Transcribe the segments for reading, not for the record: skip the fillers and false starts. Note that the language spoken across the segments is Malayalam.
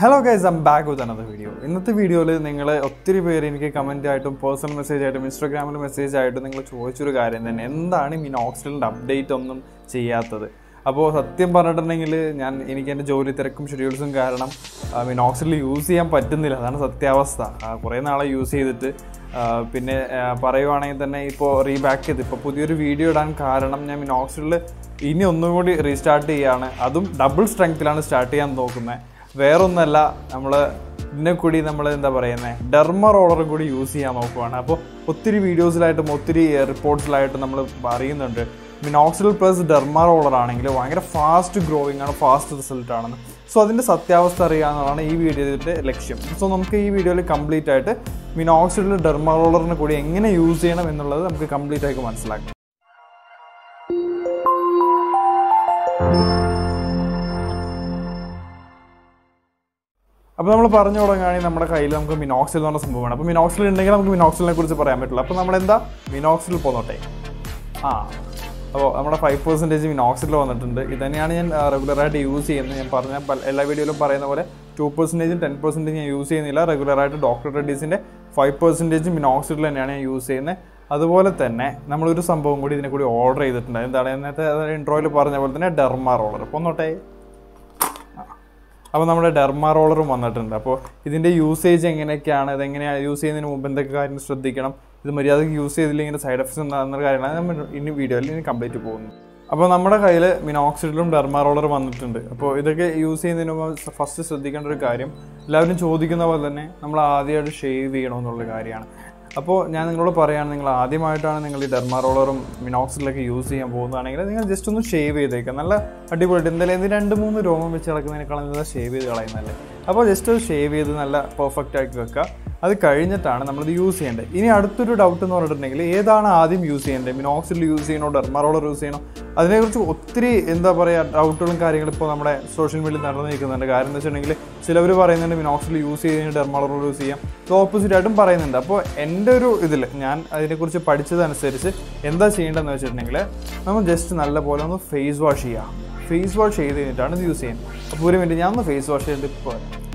Hello guys, I'm back with another video. In this video, you can comment personal message, Instagram message, Minoxidil update അപ്പോൾ സത്യം പറഞ്ഞിട്ടുണ്ടെങ്കിൽ ഞാൻ എനിക്ക് എൻ്റെ ജോലി തിരക്കും ഷെഡ്യൂൾസും കാരണം മിനോക്സിഡിൽ യൂസ് ചെയ്യാൻ പറ്റുന്നില്ല. അതാണ് സത്യാവസ്ഥ. കുറേ നാളെ യൂസ് ചെയ്തിട്ട് പിന്നെ പറയുവാണെങ്കിൽ തന്നെ ഇപ്പോൾ റീബാക്ക് ചെയ്ത് ഇപ്പോൾ പുതിയൊരു വീഡിയോ ഇടാൻ കാരണം ഞാൻ മിനോക്സിഡിൽ ഇനി ഒന്നും കൂടി റീസ്റ്റാർട്ട് ചെയ്യുകയാണ്. അതും ഡബിൾ സ്ട്രെങ്ത്തിലാണ് സ്റ്റാർട്ട് ചെയ്യാൻ നോക്കുന്നത്. വേറൊന്നല്ല, നമ്മൾ ഇതിനെ കൂടി നമ്മൾ എന്താ പറയുന്നത് ഡെർമറോളറും കൂടി യൂസ് ചെയ്യാൻ നോക്കുവാണ്. അപ്പോൾ ഒത്തിരി വീഡിയോസിലായിട്ടും ഒത്തിരി റിപ്പോർട്ട്സിലായിട്ടും നമ്മൾ പറയുന്നുണ്ട് മിനോക്സിഡിൽ പ്ലസ് ഡെർമാറോളർ ആണെങ്കിൽ ഭയങ്കര ഫാസ്റ്റ് ഗ്രോയിങ് ആണ്, ഫാസ്റ്റ് റിസൾട്ട് ആണെന്ന്. സോ അതിൻ്റെ സത്യാവസ്ഥ അറിയാവുന്നതാണ് ഈ വീഡിയോയുടെ ലക്ഷ്യം. സോ നമുക്ക് ഈ വീഡിയോയിൽ കംപ്ലീറ്റ് ആയിട്ട് മിനോക്സിഡിൽ ഡെർമാറോളറിനെ കൂടി എങ്ങനെ യൂസ് ചെയ്യണം എന്നുള്ളത് നമുക്ക് കംപ്ലീറ്റ് ആയിട്ട് മനസ്സിലാക്കാം. അപ്പോൾ നമ്മൾ പറഞ്ഞു തുടങ്ങുകയാണെങ്കിൽ നമ്മുടെ കയ്യിൽ നമുക്ക് മിനോക്സിഡിൽ എന്ന് പറഞ്ഞ സംഭവമാണ്. അപ്പോൾ മിനോക്സിഡിൽ ഉണ്ടെങ്കിൽ നമുക്ക് മിനോക്സിഡിനെ കുറിച്ച് പറയാൻ പറ്റുള്ളൂ. അപ്പോൾ നമ്മളെന്താ മിനോക്സിഡിൽ പോന്നോട്ടെ. അപ്പോൾ നമ്മുടെ 5% മിനോക്സിഡിൽ വന്നിട്ടുണ്ട്. ഇത് തന്നെയാണ് ഞാൻ റെഗുലറായിട്ട് യൂസ് ചെയ്യുന്നത്. ഞാൻ പറഞ്ഞ എല്ലാ വീഡിയോയിലും പറയുന്ന പോലെ 2%, 10% ഞാൻ യൂസ് ചെയ്യുന്നില്ല. റെഗുലറായിട്ട് ഡോക്ടർ റെഡീസിൻ്റെ 5% മിനോക്സിഡിൽ തന്നെയാണ് ഞാൻ യൂസ് ചെയ്യുന്നത്. അതുപോലെ തന്നെ നമ്മളൊരു സംഭവം കൂടി ഇതിനെ കൂടി ഓർഡർ ചെയ്തിട്ടുണ്ട്. എന്താണ് നേരത്തെ ഇൻട്രോയിൽ പറഞ്ഞ പോലെ തന്നെ ഡെർമാറോളർ. പോന്നോട്ടെ. അപ്പോൾ നമ്മുടെ ഡെർമാറോളറും വന്നിട്ടുണ്ട്. അപ്പോൾ ഇതിൻ്റെ യൂസേജ് എങ്ങനെയൊക്കെയാണ്, ഇതെങ്ങനെയാണ് യൂസ് ചെയ്യുന്നതിന് മുമ്പ് എന്തൊക്കെ കാര്യം ശ്രദ്ധിക്കണം, ഇത് മര്യാദയ്ക്ക് യൂസ് ചെയ്തില്ലെങ്കിൽ സൈഡ് എഫക്ട്സ് ഉണ്ടാകുന്ന കാര്യങ്ങളാണ് നമ്മൾ ഇനി വീഡിയോയിൽ കംപ്ലീറ്റ് പോകുന്നത്. അപ്പോൾ നമ്മുടെ കയ്യിൽ മിനോക്സിഡിലും ഡെർമാറോളർ വന്നിട്ടുണ്ട്. അപ്പോൾ ഇതൊക്കെ യൂസ് ചെയ്യുന്നതിന് മുമ്പ് ഫസ്റ്റ് ശ്രദ്ധിക്കേണ്ട ഒരു കാര്യം, എല്ലാവരും ചോദിക്കുന്ന പോലെ തന്നെ നമ്മൾ ആദ്യമായിട്ട് ഷേവ് ചെയ്യണമെന്നുള്ള കാര്യമാണ്. അപ്പോൾ ഞാൻ നിങ്ങളോട് പറയുകയാണ്, നിങ്ങൾ ആദ്യമായിട്ടാണ് നിങ്ങൾ ഈ ഡെർമാറോളറും മിനോക്സിഡിലൊക്കെ യൂസ് ചെയ്യാൻ പോകുന്നതാണെങ്കിൽ നിങ്ങൾ ജസ്റ്റ് ഒന്ന് ഷേവ് ചെയ്തേക്കാം. നല്ല അടിപൊളിയായിട്ട് എന്തായാലും 2-3 രോമം വെച്ച് കിടക്കുന്നതിനേക്കാളും നല്ല ഷേവ് ചെയ്ത് കളയുന്നതല്ലേ. അപ്പോൾ ജസ്റ്റ് ഷേവ് ചെയ്ത് നല്ല പെർഫെക്റ്റ് ആക്കി വെക്കുക. അത് കഴിഞ്ഞിട്ടാണ് നമ്മളിത് യൂസ് ചെയ്യേണ്ടത്. ഇനി അടുത്തൊരു ഡൗട്ട് എന്ന് പറഞ്ഞിട്ടുണ്ടെങ്കിൽ ഏതാണ് ആദ്യം യൂസ് ചെയ്യേണ്ടത്, മിനോക്സിഡിൽ യൂസ് ചെയ്യണോ ഡെർമാറോളർ യൂസ് ചെയ്യണോ? അതിനെക്കുറിച്ച് ഒത്തിരി എന്താ പറയുക ഡൗട്ടുകളും കാര്യങ്ങളും ഇപ്പോൾ നമ്മുടെ സോഷ്യൽ മീഡിയയിൽ നടന്നു നിൽക്കുന്നുണ്ട്. കാര്യം എന്ന് വെച്ചിട്ടുണ്ടെങ്കിൽ ചിലവർ പറയുന്നുണ്ട് മിനോക്സിഡിൽ യൂസ് ചെയ്ത് ഡെർമാറോളർ യൂസ് ചെയ്യാം, ഇത് ഓപ്പോസിറ്റായിട്ടും പറയുന്നുണ്ട്. അപ്പോൾ എൻ്റെ ഒരു ഇതിൽ ഞാൻ അതിനെക്കുറിച്ച് പഠിച്ചതനുസരിച്ച് എന്താ ചെയ്യേണ്ടതെന്ന് വെച്ചിട്ടുണ്ടെങ്കിൽ നമ്മൾ ജസ്റ്റ് നല്ലപോലെ ഒന്ന് ഫേസ് വാഷ് ചെയ്യാം. ഫേസ് വാഷ് ചെയ്ത് കഴിഞ്ഞിട്ടാണ് ഇത് യൂസ് ചെയ്യുന്നത്. അപ്പോൾ ഒരു മിനിറ്റ്, ഞാൻ ഒന്ന് ഫേസ് വാഷ് ചെയ്തിട്ട്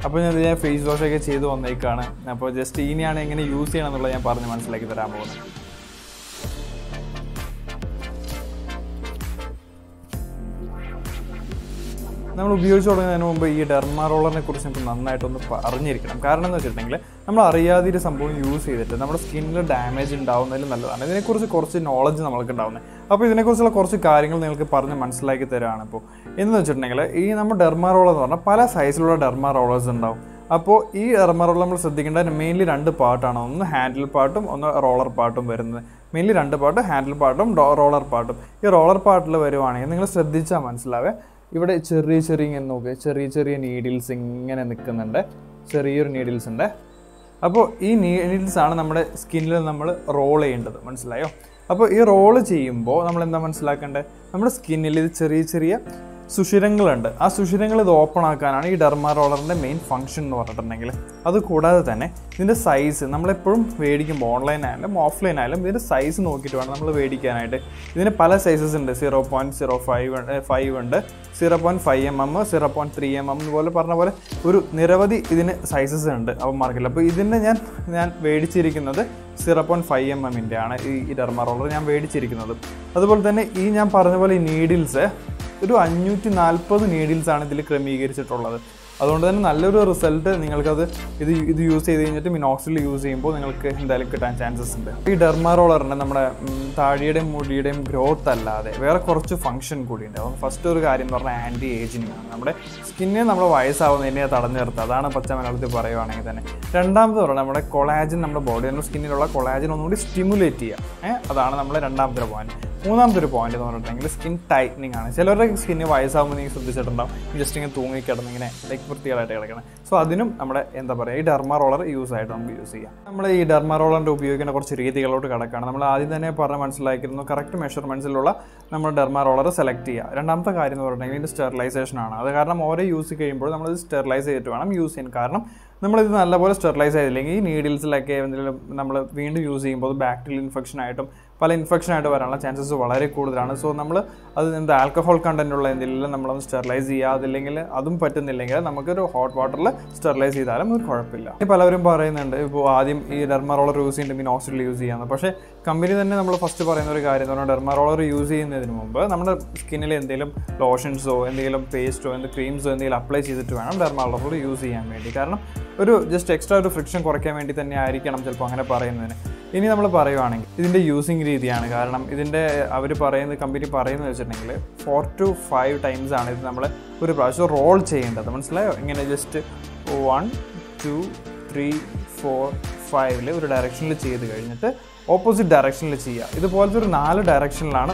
ഇപ്പോൾ ഞാൻ ഫേസ് വാഷൊക്കെ ചെയ്ത് വന്നേക്കാണ്. അപ്പോൾ ജസ്റ്റ് ഇനിയാണ് എങ്ങനെ യൂസ് ചെയ്യണം എന്നുള്ളത് ഞാൻ പറഞ്ഞ് മനസ്സിലാക്കി തരാൻ പോകുന്നത്. നമ്മൾ ഉപയോഗിച്ച് തുടങ്ങുന്നതിന് മുമ്പ് ഈ ഡെർമാറോളറിനെ കുറിച്ച് നമുക്ക് നന്നായിട്ടൊന്ന് അറിഞ്ഞിരിക്കണം. കാരണം എന്ന് വെച്ചിട്ടുണ്ടെങ്കിൽ നമ്മൾ അറിയാതെ ഒരു സംഭവം യൂസ് ചെയ്തിട്ട് നമ്മുടെ സ്കിന്നിൽ ഡാമേജ് ഉണ്ടാവുന്നതിൽ നല്ലതാണ്. ഇതിനെക്കുറിച്ച് കുറച്ച് നോളജ് നമ്മൾക്ക് ഉണ്ടാവുന്നത്. അപ്പോൾ ഇതിനെക്കുറിച്ചുള്ള കുറച്ച് കാര്യങ്ങൾ നിങ്ങൾക്ക് പറഞ്ഞ് മനസ്സിലാക്കി തരാണ്. ഇപ്പോൾ എന്ന് വെച്ചിട്ടുണ്ടെങ്കിൽ ഈ നമ്മൾ ഡെർമാറോളർ എന്ന് പറഞ്ഞാൽ പല സൈസിലുള്ള ഡെർമാറോളേഴ്സ് ഉണ്ടാവും. അപ്പോൾ ഈ ഡെർമാറോളർ നമ്മൾ ശ്രദ്ധിക്കേണ്ട മെയിൻലി 2 പാർട്ടാണ്. ഒന്ന് ഹാൻഡിൽ പാർട്ടും ഒന്ന് റോളർ പാർട്ടും വരുന്നത്. മെയിൻലി 2 പാർട്ട്, ഹാൻഡിൽ പാർട്ടും റോളർ പാർട്ടും. ഈ റോളർ പാർട്ടിൽ വരുവാണെങ്കിൽ നിങ്ങൾ ശ്രദ്ധിച്ചാൽ മനസ്സിലാവേ, ഇവിടെ ചെറിയ ഇങ്ങനെ നോക്കുക, ചെറിയ നീഡിൽസ് ഇങ്ങനെ നിൽക്കുന്നുണ്ട്, ചെറിയൊരു നീഡിൽസ് ഉണ്ട്. അപ്പോൾ ഈ നീഡിൽസാണ് നമ്മുടെ സ്കിന്നിൽ നമ്മൾ റോൾ ചെയ്യേണ്ടത്, മനസ്സിലായോ? അപ്പോൾ ഈ റോള് ചെയ്യുമ്പോൾ നമ്മൾ എന്താ മനസ്സിലാക്കേണ്ടത്, നമ്മുടെ സ്കിന്നിൽ ഇത് ചെറിയ സുഷിരങ്ങളുണ്ട്. ആ സുഷിരങ്ങൾ ഇത് ഓപ്പൺ ആക്കാനാണ് ഈ ഡെർമാറോളറിൻ്റെ മെയിൻ ഫംഗ്ഷൻ എന്ന് പറഞ്ഞിട്ടുണ്ടെങ്കിൽ. അതുകൂടാതെ തന്നെ ഇതിൻ്റെ സൈസ് നമ്മളെപ്പോഴും മേടിക്കുമ്പോൾ ഓൺലൈൻ ആയാലും ഓഫ്ലൈൻ ആയാലും ഇതിൻ്റെ സൈസ് നോക്കിയിട്ട് വേണം നമ്മൾ മേടിക്കാനായിട്ട്. ഇതിന് പല സൈസസ് ഉണ്ട്. 0.05 ഉണ്ട്, 0.5 mm, 0.3 mm പോലെ പറഞ്ഞ പോലെ ഒരു നിരവധി ഇതിന് സൈസസ് ഉണ്ട് അപ്പോൾ മാർക്കറ്റിൽ. അപ്പോൾ ഇതിന് ഞാൻ മേടിച്ചിരിക്കുന്നത് 0.5 mm ആണ് ഈ ഡെർമാറോളർ ഞാൻ മേടിച്ചിരിക്കുന്നത്. അതുപോലെ തന്നെ ഈ ഞാൻ പറഞ്ഞ പോലെ ഈ നീഡിൽസ് ഒരു 540 നീഡിൽസാണ് ഇതിൽ ക്രമീകരിച്ചിട്ടുള്ളത്. അതുകൊണ്ട് തന്നെ നല്ലൊരു റിസൾട്ട് നിങ്ങൾക്കത് ഇത് യൂസ് ചെയ്ത് കഴിഞ്ഞിട്ട് മിനോക്സിഡിൽ യൂസ് ചെയ്യുമ്പോൾ നിങ്ങൾക്ക് എന്തായാലും കിട്ടാൻ ചാൻസസ് ഉണ്ട്. ഈ ഡെർമാറോളറിന് നമ്മുടെ താടിയുടെയും മുടിയുടെയും ഗ്രോത്ത് അല്ലാതെ വേറെ കുറച്ച് ഫംഗ്ഷൻ കൂടി ഉണ്ട്. അപ്പം ഫസ്റ്റ് ഒരു കാര്യം എന്ന് പറഞ്ഞാൽ ആൻറ്റി ഏജിങ് ആണ്. നമ്മുടെ സ്കിന്നിനെ നമ്മൾ വയസ്സാവുന്നതിനെ തടഞ്ഞു നിർത്തുക, അതാണ് പച്ച മലയാളത്തിൽ പറയുവാണെങ്കിൽ തന്നെ. രണ്ടാമത് പറഞ്ഞാൽ നമ്മുടെ കൊളാജൻ, നമ്മുടെ ബോഡിയുടെ സ്കിന്നിലുള്ള കൊളാജൻ ഒന്നുകൂടി സ്റ്റിമുലേറ്റ് ചെയ്യുക, അതാണ് നമ്മുടെ രണ്ടാമത്തെ പോയിന്റ്. മൂന്നാമത്തെ ഒരു പോയിന്റ് എന്ന് പറഞ്ഞിട്ടുണ്ടെങ്കിൽ സ്കിൻ ടൈറ്റനിങ് ആണ്. ചിലരുടെ സ്കിന്ന് വയസ്സാകുമ്പോൾ നിങ്ങൾ ശ്രദ്ധിച്ചിട്ടുണ്ടാവും, ജസ്റ്റ് ഇങ്ങനെ തൂങ്ങിക്കിടന്ന് ഇങ്ങനെ വൃത്തികളായിട്ട് കിടക്കണം. സോ അതിനും നമ്മുടെ എന്താ പറയുക ഈ ഡെർമാറോളർ യൂസ് ആയിട്ട് നമുക്ക് യൂസ് ചെയ്യാം. നമ്മൾ ഈ ഡെർമാറോളറിൻ്റെ ഉപയോഗിക്കുന്ന കുറച്ച് രീതികളോട്ട് കിടക്കുകയാണ്. നമ്മൾ ആദ്യം തന്നെ പറഞ്ഞ് മനസ്സിലാക്കിയിരുന്നു കറക്റ്റ് മെഷർമെൻറ്റ്സിലുള്ള നമ്മൾ ഡെർമാറോളർ സെലക്ട് ചെയ്യുക. രണ്ടാമത്തെ കാര്യം എന്ന് പറഞ്ഞിട്ടുണ്ടെങ്കിൽ ഇതിൻ്റെ സ്റ്റെറിലൈസേഷൻ ആണ്. അത് കാരണം ഓരോ യൂസ് കഴിയുമ്പോൾ നമ്മളിത് സ്റ്റെറിലൈസ് ചെയ്തിട്ട് വേണം യൂസ് ചെയ്യാൻ. കാരണം നമ്മളിത് നല്ലപോലെ സ്റ്റെറിലൈസ് ചെയ്തില്ലെങ്കിൽ ഈ നീഡിൽസിലൊക്കെ എന്തെങ്കിലും നമ്മൾ വീണ്ടും യൂസ് ചെയ്യുമ്പോൾ ബാക്ടീരിയൽ ഇൻഫെക്ഷൻ ആയിട്ടും പല ഇൻഫെക്ഷനായിട്ട് വരാനുള്ള ചാൻസസ് വളരെ കൂടുതലാണ്. സോ നമ്മൾ അത് എന്ത് ആൽക്കഹോൾ കണ്ടന്റ് ഉള്ള എന്തെങ്കിലും നമ്മളൊന്ന് സ്റ്റെറിലൈസ് ചെയ്യുക. അതില്ലെങ്കിൽ അതും പറ്റുന്നില്ലെങ്കിൽ നമുക്കൊരു ഹോട്ട് വാട്ടറിൽ സ്റ്റെറിലൈസ് ചെയ്താലും ഒരു കുഴപ്പമില്ല. ഇനി പലവരും പറയുന്നുണ്ട് ഇപ്പോൾ ആദ്യം ഈ ഡെർമാറോളർ യൂസ് ചെയ്യുന്നുണ്ട് മിനോക്സിഡിൽ യൂസ് ചെയ്യാമെന്ന്. പക്ഷേ കമ്പനി തന്നെ നമ്മൾ ഫസ്റ്റ് പറയുന്ന ഒരു കാര്യം എന്ന് പറഞ്ഞാൽ ഡെർമാറോളർ യൂസ് ചെയ്യുന്നതിന് മുമ്പ് നമ്മുടെ സ്കിന്നിൽ എന്തെങ്കിലും ലോഷൻസോ എന്തെങ്കിലും പേസ്റ്റോ ക്രീംസോ എന്തെങ്കിലും അപ്ലൈ ചെയ്തിട്ട് വേണം ഡെർമാറോളർ യൂസ് ചെയ്യാൻ വേണ്ടി. കാരണം ഒരു ജസ്റ്റ് എക്സ്ട്രാ ഒരു ഫ്രിക്ഷൻ കുറയ്ക്കാൻ വേണ്ടി തന്നെ ആയിരിക്കണം ചിലപ്പോൾ അങ്ങനെ പറയുന്നതിന്. ഇനി നമ്മൾ പറയുവാണെങ്കിൽ ഇതിൻ്റെ യൂസിങ് രീതിയാണ്. കാരണം ഇതിൻ്റെ അവർ പറയുന്നത് കമ്പനി പറയുന്നത് വെച്ചിട്ടുണ്ടെങ്കിൽ 4 to 5 times ആണ് ഇത് നമ്മൾ ഒരു പ്രാവശ്യം റോൾ ചെയ്യേണ്ടത്. മനസ്സിലായോ? ഇങ്ങനെ ജസ്റ്റ് 1 2 3 4 5 ഒരു ഡയറക്ഷനിൽ ചെയ്ത് കഴിഞ്ഞിട്ട് ഓപ്പോസിറ്റ് ഡയറക്ഷനിൽ ചെയ്യുക. ഇതുപോലത്തെ ഒരു 4 ഡയറക്ഷനിലാണ്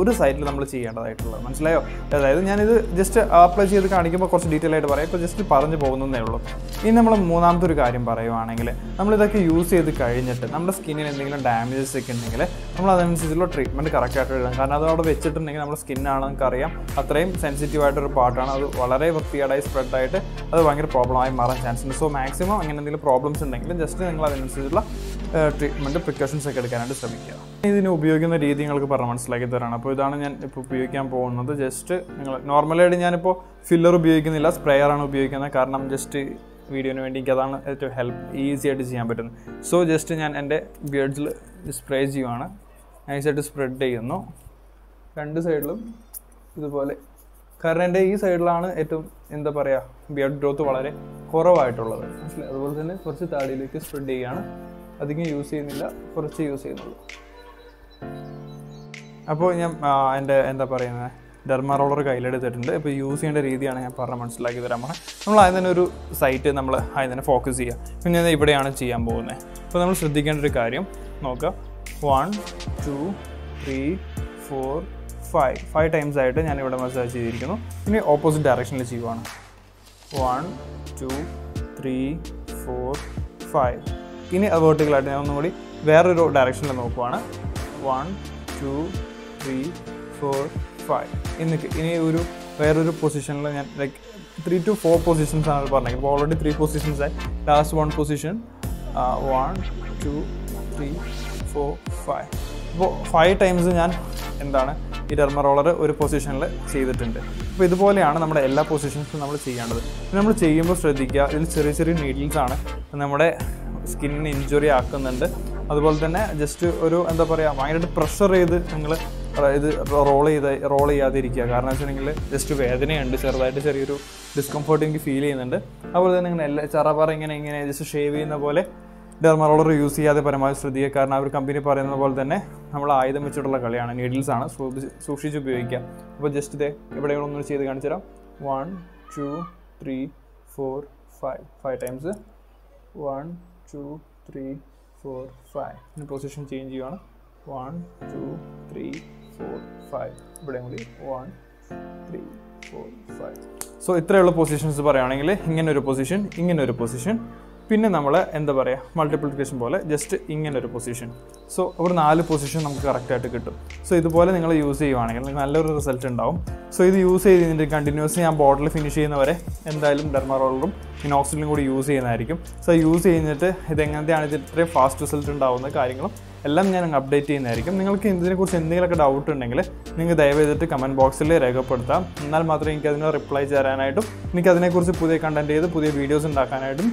ഒരു സൈഡിൽ നമ്മൾ ചെയ്യേണ്ടതായിട്ടുള്ളത്. മനസ്സിലായോ? അതായത് ഞാനിത് ജസ്റ്റ് അപ്ലൈ ചെയ്ത് കാണിക്കുമ്പോൾ കുറച്ച് ഡീറ്റെയിൽ ആയിട്ട് പറയാം. ഇപ്പോൾ ജസ്റ്റ് പറഞ്ഞു പോകുന്നതേ ഉള്ളൂ. ഇനി നമ്മൾ മൂന്നാമത്തെ ഒരു കാര്യം പറയുവാണെങ്കിൽ നമ്മളിതൊക്കെ യൂസ് ചെയ്ത് കഴിഞ്ഞിട്ട് നമ്മുടെ സ്കിന്നിന് എന്തെങ്കിലും ഡാമേജസ് ഒക്കെ ഉണ്ടെങ്കിൽ നമ്മൾ അതനുസരിച്ചുള്ള ട്രീറ്റ്മെൻറ്റ് കറക്റ്റായിട്ട് എഴുതാം. കാരണം അത് അവിടെ വെച്ചിട്ടുണ്ടെങ്കിൽ നമ്മുടെ സ്കിന്നാണ് നമുക്കറിയാം അത്രയും സെൻസിറ്റീവ് ആയിട്ടൊരു പാർട്ടാണ്. അത് വളരെ വൃത്തികേടായി സ്പ്രെഡായിട്ട് അത് ഭയങ്കര പ്രോബ്ലമായി മാറാൻ ചാൻസ് ഉണ്ട്. സോ മാക്സിമം അങ്ങനെ എന്തെങ്കിലും പ്രോബ്ലംസ് ഉണ്ടെങ്കിൽ ജസ്റ്റ് നിങ്ങൾ അതനുസരിച്ചുള്ള ട്രീറ്റ്മെൻറ്റ് പ്രിക്കോഷൻസ് ഒക്കെ എടുക്കാനായിട്ട് ശ്രമിക്കുക. ഇതിന് ഉപയോഗിക്കുന്ന രീതി നിങ്ങൾക്ക് പറഞ്ഞ് മനസ്സിലാക്കി തരാണ്. അപ്പോൾ ഇതാണ് ഞാൻ ഇപ്പോൾ ഉപയോഗിക്കാൻ പോകുന്നത്. ജസ്റ്റ് നിങ്ങൾ നോർമലായിട്ട് ഞാനിപ്പോൾ ഫില്ലർ ഉപയോഗിക്കുന്നില്ല, സ്പ്രേയറാണ് ഉപയോഗിക്കുന്നത്. കാരണം ജസ്റ്റ് വീഡിയോന് വേണ്ടി എനിക്ക് അതാണ് ഏറ്റവും ഈസി ആയിട്ട് ചെയ്യാൻ പറ്റുന്നത്. സോ ജസ്റ്റ് ഞാൻ എൻ്റെ ബിയർഡ്സിൽ സ്പ്രേ ചെയ്യുവാണ്. നൈസായിട്ട് സ്പ്രെഡ് ചെയ്യുന്നു 2 സൈഡിലും ഇതുപോലെ. കാരണം എൻ്റെ ഈ സൈഡിലാണ് ഏറ്റവും എന്താ പറയുക ബിയർഡ് ഗ്രോത്ത് വളരെ കുറവായിട്ടുള്ളത്. മനസ്സിലായി? അതുപോലെ തന്നെ കുറച്ച് താടിയിലേക്ക് സ്പ്രെഡ് ചെയ്യുകയാണ്. അധികം യൂസ് ചെയ്യുന്നില്ല, കുറച്ച് യൂസ് ചെയ്യുന്നുള്ളൂ. അപ്പോൾ ഞാൻ എൻ്റെ എന്താ പറയുന്നത് ഡെർമാറോളർ കയ്യിലെടുത്തിട്ടുണ്ട്. ഇപ്പോൾ യൂസ് ചെയ്യേണ്ട രീതിയാണ് ഞാൻ പറഞ്ഞ് മനസ്സിലാക്കി തരാൻ പോകുന്നത്. നമ്മൾ ആദ്യം തന്നെ ഒരു സൈറ്റ് നമ്മൾ ആദ്യം തന്നെ ഫോക്കസ് ചെയ്യുക. പിന്നെ ഇവിടെയാണ് ചെയ്യാൻ പോകുന്നത്. അപ്പോൾ നമ്മൾ ശ്രദ്ധിക്കേണ്ട ഒരു കാര്യം നോക്കുക. 1 2 3 4 5 ടൈംസ് ആയിട്ട് ഞാൻ ഇവിടെ മസാജ് ചെയ്തിരിക്കുന്നു. ഇനി ഓപ്പോസിറ്റ് ഡയറക്ഷനിൽ ചെയ്യുവാണ്. 1 2 3 4 5. ഇനി വേർട്ടിക്കലായിട്ട് ഞാൻ ഒന്നും കൂടി വേറൊരു ഡയറക്ഷനിൽ നോക്കുവാണ്. 1 2 3 4 5. ഇനി വേറൊരു പൊസിഷനിൽ ഞാൻ ലൈക്ക് 3 to 4 പൊസിഷൻസ് ആണ് പറഞ്ഞത്. ഇപ്പോൾ ഓൾറെഡി 3 പൊസിഷൻസ് ആയി. Last 1 position 1 2 3 4 5. അപ്പോൾ 5 ടൈംസ് ഞാൻ ഈ ഡെർമറോളർ ഒരു പൊസിഷനിൽ ചെയ്തിട്ടുണ്ട്. അപ്പോൾ ഇതുപോലെയാണ് നമ്മുടെ എല്ലാ പൊസിഷൻസും നമ്മൾ ചെയ്യേണ്ടത്. നമ്മൾ ചെയ്യുമ്പോൾ ശ്രദ്ധിക്കുക, ഇതിൽ ചെറിയ ചെറിയ നീഡിൽസാണ് നമ്മുടെ സ്കിന്നിന് ഇഞ്ചുറി ആക്കുന്നുണ്ട്. അതുപോലെ തന്നെ ജസ്റ്റ് ഒരു എന്താ പറയുക ഭയങ്കരമായിട്ട് പ്രഷർ ചെയ്ത് നിങ്ങൾ ഇത് റോൾ ചെയ്യാതിരിക്കുക. കാരണം വെച്ചിട്ടുണ്ടെങ്കിൽ ജസ്റ്റ് വേദനയുണ്ട്, ചെറിയൊരു ഡിസ്കംഫർട്ട് എനിക്ക് ഫീൽ ചെയ്യുന്നുണ്ട്. അതുപോലെ തന്നെ ഇങ്ങനെ ചറപറ ഇങ്ങനെ ജസ്റ്റ് ഷേവ് ചെയ്യുന്ന പോലെ ഡെർമറോളർ യൂസ് ചെയ്യാതെ പരമാവധി ശ്രദ്ധിക്കുക. കാരണം അവർ കമ്പനി പറയുന്ന പോലെ തന്നെ നമ്മൾ ആയുധം വെച്ചിട്ടുള്ള കളിയാണ്, നീഡിൽസാണ്, സൂക്ഷിച്ച് ഉപയോഗിക്കുക. അപ്പോൾ ജസ്റ്റ് ഇതേ എവിടെയൊന്നും ചെയ്ത് കാണിച്ചു തരാം. 1 2 3 4 5 ടൈംസ് 1 2 3 4 5. ഇനി പൊസിഷൻ ചേഞ്ച് ചെയ്യുകയാണ്. 1 2 3 4 5. ഇവിടെ കൂടി 1 3 4 5. സോ ഇത്രയുള്ള പൊസിഷൻസ് പറയുകയാണെങ്കിൽ ഇങ്ങനൊരു പൊസിഷൻ പിന്നെ നമ്മൾ എന്താ പറയുക മൾട്ടിപ്ലിക്കേഷൻ പോലെ ജസ്റ്റ് ഇങ്ങനൊരു പൊസിഷൻ. സോ ഒരു 4 പൊസിഷൻ നമുക്ക് കറക്റ്റായിട്ട് കിട്ടും. സോ ഇതുപോലെ നിങ്ങൾ യൂസ് ചെയ്യുവാണെങ്കിൽ നിങ്ങൾക്ക് നല്ലൊരു റിസൾട്ട് ഉണ്ടാവും. സോ ഇത് യൂസ് ചെയ്തതിൻ്റെ കണ്ടിന്യൂസ്ലി ഞാൻ ബോട്ടിൽ ഫിനിഷ് ചെയ്യുന്നവരെ എന്തായാലും ഡെർമാറോളറും മിനോക്സിഡിലും കൂടി യൂസ് ചെയ്യുന്നതായിരിക്കും. സോ യൂസ് കഴിഞ്ഞിട്ട് ഇതെങ്ങനത്തെയാണ് ഇത് ഇത്രയും ഫാസ്റ്റ് റിസൾട്ട് ഉണ്ടാവുന്ന കാര്യങ്ങളും എല്ലാം ഞാൻ അപ്ഡേറ്റ് ചെയ്യുന്നതായിരിക്കും. നിങ്ങൾക്ക് ഇതിനെക്കുറിച്ച് എന്തെങ്കിലുമൊക്കെ ഡൗട്ട് ഉണ്ടെങ്കിൽ നിങ്ങൾക്ക് ദയവ് ചെയ്തിട്ട് കമൻറ്റ് ബോക്സിൽ രേഖപ്പെടുത്താം. എന്നാൽ മാത്രമേ എനിക്ക് അതിന് റിപ്ലൈ തരാനായിട്ടും എനിക്ക് അതിനെക്കുറിച്ച് പുതിയ കണ്ടൻറ്റ് ചെയ്ത് പുതിയ വീഡിയോസ് ഉണ്ടാക്കാനായിട്ടും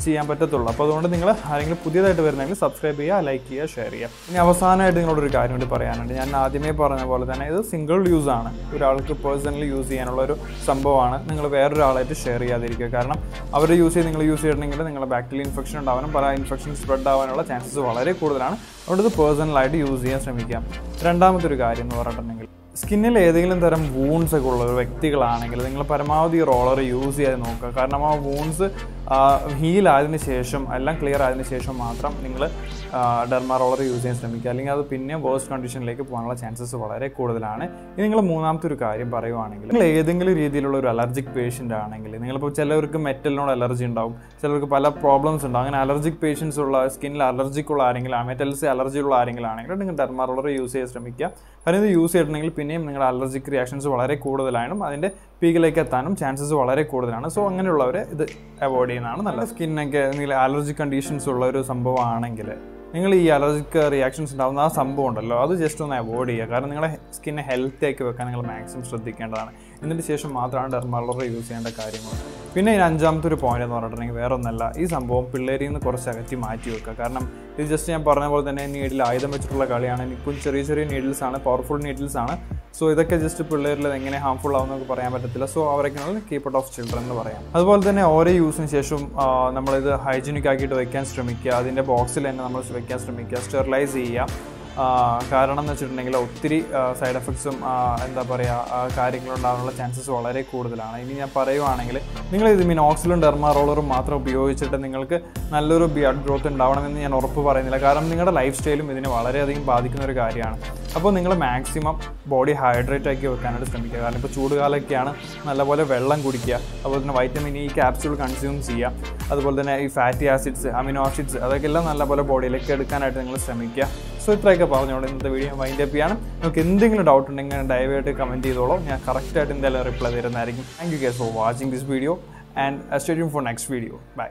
ചെയ്യാൻ പറ്റത്തുള്ളൂ. അപ്പോൾ അതുകൊണ്ട് നിങ്ങൾ ആരെങ്കിലും പുതിയതായിട്ട് വരുന്നെങ്കിൽ സബ്സ്ക്രൈബ് ചെയ്യുക, ലൈക്ക് ചെയ്യുക, ഷെയർ ചെയ്യുക. ഇനി അവസാനമായിട്ട് നിങ്ങളോടൊരു കാര്യം കൂടി പറയാനുണ്ട്. ഞാൻ ആദ്യമേ പറഞ്ഞ പോലെ തന്നെ ഇത് സിംഗിൾ യൂസ് ആണ്, ഒരാൾക്ക് പേഴ്സണലി യൂസ് ചെയ്യാനുള്ളൊരു സംഭവമാണ്. നിങ്ങൾ വേറൊരാളായിട്ട് ഷെയർ ചെയ്യാതിരിക്കുക. കാരണം അവർ യൂസ് ചെയ്ത് നിങ്ങൾ യൂസ് ചെയ്തിട്ടുണ്ടെങ്കിൽ നിങ്ങളുടെ ബാക്ടീരിയൽ ഇൻഫെക്ഷൻ ഉണ്ടാവാനും പല ഇൻഫെക്ഷൻ സ്പ്രെഡ് ആവാനുള്ള ചാൻസസ് വളരെ കൂടുതലാണ്. അതുകൊണ്ട് ഇത് പേഴ്സണലായിട്ട് യൂസ് ചെയ്യാൻ ശ്രമിക്കാം. രണ്ടാമത്തെ ഒരു കാര്യം എന്ന് പറഞ്ഞിട്ടുണ്ടെങ്കിൽ സ്കിന്നിൽ ഏതെങ്കിലും തരം വൂൺസ് ഒക്കെ ഉള്ള ഒരു വ്യക്തികളാണെങ്കിൽ നിങ്ങൾ പരമാവധി റോളർ യൂസ് ചെയ്യാതെ നോക്കുക. കാരണം ആ വൂൺസ് ഹീലായതിനു ശേഷം എല്ലാം ക്ലിയർ ആയതിനു ശേഷം മാത്രം നിങ്ങൾ ഡെർമാറോളർ യൂസ് ചെയ്യാൻ ശ്രമിക്കുക. അല്ലെങ്കിൽ അത് പിന്നെ വേഴ്സ്റ്റ് കണ്ടീഷനിലേക്ക് പോകാനുള്ള ചാൻസസ് വളരെ കൂടുതലാണ്. ഇനി നിങ്ങൾ മൂന്നാമത്തെ ഒരു കാര്യം പറയുവാണെങ്കിൽ നിങ്ങൾ ഏതെങ്കിലും രീതിയിലുള്ള ഒരു അലർജിക് പേഷ്യൻ്റ് ആണെങ്കിൽ നിങ്ങളിപ്പോൾ ചിലവർക്ക് മെറ്റലിനോട് അലർജി ഉണ്ടാവും, ചിലർക്ക് പല പ്രോബ്ലംസ് ഉണ്ടാവും. അങ്ങനെ അലർജിക് പേഷ്യൻസ് ഉള്ള സ്കിന്നിൽ അലർജിക്കുള്ള ആരെങ്കിലും മെറ്റൽസ് അലർജിയുള്ള ആരെങ്കിലും ആണെങ്കിൽ നിങ്ങൾ ഡെർമാറോളർ യൂസ് ചെയ്യാൻ ശ്രമിക്കുക. കാരണം ഇത് യൂസ് ചെയ്തിട്ടുണ്ടെങ്കിൽ പിന്നെയും നിങ്ങളുടെ അലർജിക് റിയാക്ഷൻസ് വളരെ കൂടുതലായും അതിൻ്റെ പീക്കിലേക്ക് എത്താനും ചാൻസസ് വളരെ കൂടുതലാണ്. സോ അങ്ങനെയുള്ളവർ ഇത് അവോയ്ഡ് ചെയ്യുന്നതാണ് നല്ലത്. സ്കിന്നൊക്കെ എന്തെങ്കിലും അലർജി കണ്ടീഷൻസ് ഉള്ള ഒരു സംഭവമാണെങ്കിൽ നിങ്ങൾ ഈ അലർജിക് റിയാക്ഷൻസ് ഉണ്ടാകുന്ന ആ സംഭവം ഉണ്ടല്ലോ അത് ജസ്റ്റ് ഒന്ന് അവോയ്ഡ് ചെയ്യുക. കാരണം നിങ്ങളുടെ സ്കിന്നെ ഹെൽത്തി ആക്കി വെക്കാൻ നിങ്ങൾ മാക്സിമം ശ്രദ്ധിക്കേണ്ടതാണ്. എന്നിട്ട് ശേഷം മാത്രമാണ് ഡെർമാറോളർ യൂസ് ചെയ്യേണ്ട കാര്യങ്ങൾ. പിന്നെ ഇതിന് അഞ്ചാമത്തെ ഒരു പോയിന്റ് എന്ന് പറഞ്ഞിട്ടുണ്ടെങ്കിൽ വേറെ ഒന്നല്ല, ഈ സംഭവം പിള്ളേരിൽ നിന്ന് കുറച്ച് അകറ്റി മാറ്റി വെക്കുക. കാരണം ഇത് ജസ്റ്റ് ഞാൻ പറഞ്ഞ പോലെ തന്നെ നീഡിൽ ആയുധം വെച്ചിട്ടുള്ള കളിയാണ്. എനിക്കും ചെറിയ ചെറിയ നീഡിൽസ് ആണ്, പവർഫുൾ നീഡിൽസ് ആണ്. സോ ഇതൊക്കെ ജസ്റ്റ് പിള്ളേരിൽ എങ്ങനെ ഹാംഫുൾ ആവുമെന്നൊക്കെ പറയാൻ പറ്റത്തില്ല. സോ അവരൊക്കെയാണ് കീപ്പ് ഔട്ട് ഓഫ് ചിൽഡ്രൻ എന്ന് പറയാം. അതുപോലെ തന്നെ ഓരോ യൂസിന് ശേഷം നമ്മളിത് ഹൈജീനിക് ആക്കിയിട്ട് വയ്ക്കാൻ ശ്രമിക്കുക. അതിൻ്റെ ബോക്സിൽ തന്നെ നമ്മൾ വയ്ക്കാൻ ശ്രമിക്കുക. സ്റ്റെറിലൈസ് ചെയ്യുക. കാരണം എന്ന് വെച്ചിട്ടുണ്ടെങ്കിൽ ഒത്തിരി സൈഡ് എഫക്ട്സും എന്താ പറയുക കാര്യങ്ങളുണ്ടാകാനുള്ള ചാൻസസ് വളരെ കൂടുതലാണ്. ഇനി ഞാൻ പറയുവാണെങ്കിൽ നിങ്ങളിത് മിനോക്സിലും ഡെർമാറോളറും മാത്രം ഉപയോഗിച്ചിട്ട് നിങ്ങൾക്ക് നല്ലൊരു ബിയർഡ് ഗ്രോത്ത് ഉണ്ടാവണമെന്ന് ഞാൻ ഉറപ്പ് പറയുന്നില്ല. കാരണം നിങ്ങളുടെ ലൈഫ് സ്റ്റൈലും ഇതിനെ വളരെയധികം ബാധിക്കുന്ന ഒരു കാര്യമാണ്. അപ്പോൾ നിങ്ങൾ മാക്സിമം ബോഡി ഹൈഡ്രേറ്റ് ആക്കി വെക്കാനായിട്ട് ശ്രമിക്കുക. കാരണം ഇപ്പോൾ ചൂടുകാലമൊക്കെയാണ്, നല്ലപോലെ വെള്ളം കുടിക്കുക. അതുപോലെ തന്നെ വൈറ്റമിൻ ഇ ക്യാപ്സ്യൂൾ കൺസ്യൂം ചെയ്യുക. അതുപോലെ തന്നെ ഈ ഫാറ്റി ആസിഡ്സ്, അമിനോ ആസിഡ്സ് അതൊക്കെ എല്ലാം നല്ലപോലെ ബോഡിയിലേക്ക് എടുക്കാനായിട്ട് നിങ്ങൾ ശ്രമിക്കുക. സോ ഇത്രയൊക്കെ പറഞ്ഞോളൂ. ഇന്നത്തെ വീഡിയോ വൈൻഡ് അപ്പ് ചെയ്യണം. നിങ്ങൾക്ക് എന്തെങ്കിലും ഡൗട്ട് ഉണ്ടെങ്കിൽ ദയവായിട്ട് കമൻറ്റ് ചെയ്തോളൂ. ഞാൻ കറക്റ്റായിട്ട് എന്തായാലും റിപ്ലൈ തരുന്നതായിരിക്കും. Thank you guys for watching this video and stay tuned for next video. By.